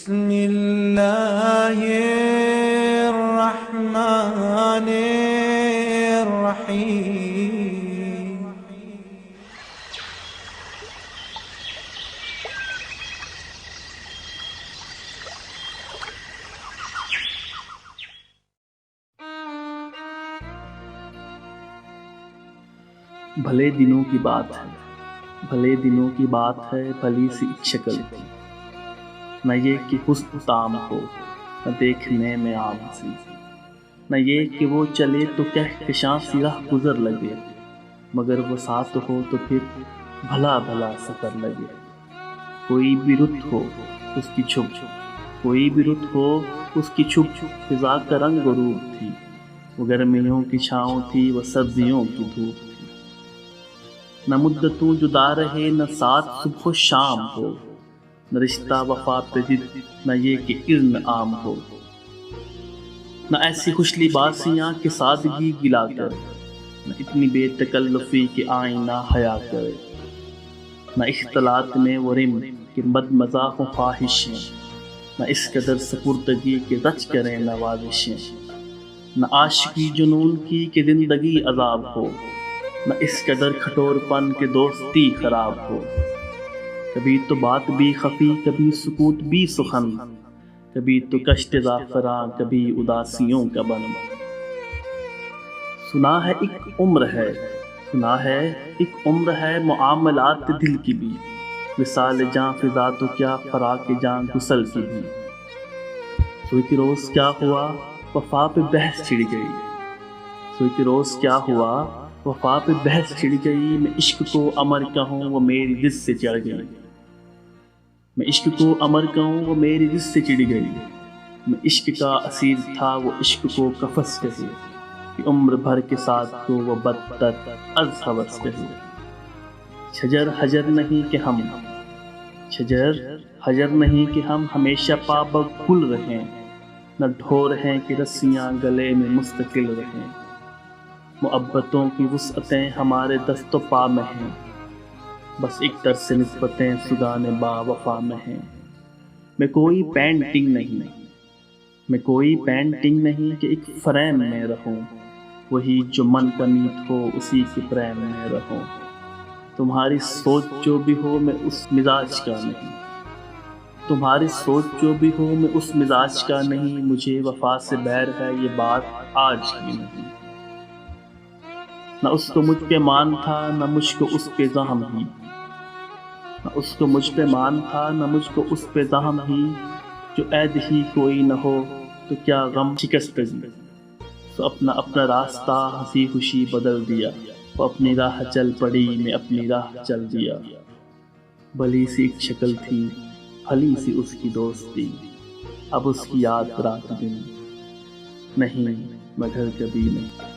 بسم اللہ الرحمن الرحیم۔ بھلے دنوں کی بات ہے، بھلے دنوں کی بات ہے، بھلی سی ایک شکل تھی، نہ یہ کہ حسن تام ہو، نہ دیکھنے میں عام سی، نہ یہ کہ وہ چلے تو کہکشاں سی راہ گزر لگے، مگر وہ ساتھ ہو تو پھر بھلا بھلا سفر لگے۔ کوئی بھی رت ہو اس کی چھپ، کوئی بھی رت ہو اس کی چھپ، فضا کا رنگ و روپ تھی، وہ گرمیوں کی چھاؤں تھی، وہ سردیوں کی دھوپ تھی۔ نہ مدتوں جدا رہے، نہ ساتھ صبح و شام ہو، نہ رشتہ وفا پہ ضد، نہ یہ کہ اذن عام ہو۔ نہ ایسی خوش لباسیاں کہ سادگی گلا کر، نہ اتنی بے تکلفی کہ آئینہ حیا کرے۔ نہ اختلاط میں وہ رم کہ بد مزاح و خواہشیں، نہ اس قدر سپردگی کہ رچ کریں نوازشیں۔ نہ عاشقی جنون کی کہ زندگی عذاب ہو، نہ اس قدر کھٹور پن کہ دوستی خراب ہو۔ کبھی تو بات بھی خفی، کبھی سکوت بھی سخن، کبھی تو کشت زعفراں، کبھی اداسیوں کا بن۔ سنا ہے ایک عمر ہے، سنا ہے ایک عمر ہے، معاملات دل کی بھی، وصال جاں فضا تو کیا، فراق جاں غسل کی بھی۔ سو ایک روز کیا ہوا، وفا پہ بحث چھڑ گئی، سو ایک روز کیا ہوا، وفا پہ بحث چھڑ گئی۔ میں عشق کو امر کہوں وہ میری ضد سے چڑھ گئی، میں عشق کو امر کہوں وہ میری ضد سے چڑھ گئی۔ میں عشق کا اسیر تھا وہ عشق کو قفس کہے، کہ عمر بھر کے ساتھ کو وہ بدتر از ہوس کہے۔ شجر حجر نہیں کہ ہم، شجر حجر نہیں کہ ہم ہمیشہ پابند گل رہیں، نہ ڈھور ہیں کہ رسیاں گلے میں مستقل رہیں۔ محبتوں کی وسعتیں ہمارے دست و پا میں ہیں، بس ایک طرز نسبتیں سگانے با وفا میں ہیں۔ میں کوئی پینٹنگ نہیں، میں کوئی پینٹنگ نہیں کہ ایک فریم میں رہوں، وہی جو من کا میت ہو اسی کے پریم میں رہوں۔ تمہاری سوچ جو بھی ہو میں اس مزاج کا نہیں، تمہاری سوچ جو بھی ہو میں اس مزاج کا نہیں۔ مجھے وفا سے بیر ہے یہ بات آج کی نہیں، نہ اس کو مجھ پہ مان تھا نہ مجھ کو اس پہ زحم ہی، نہ اس کو مجھ پہ مان تھا نہ مجھ کو اس پہ زحم ہی۔ جو عید ہی کوئی نہ ہو تو کیا غم شکستگی، سو اپنا اپنا راستہ ہنسی خوشی بدل دیا، وہ اپنی راہ چل پڑی میں اپنی راہ چل دیا۔ بھلی سی ایک شکل تھی، بھلی سی اس کی دوستی، اب اس کی یاد رات دن، نہیں میں گھر کبھی نہیں۔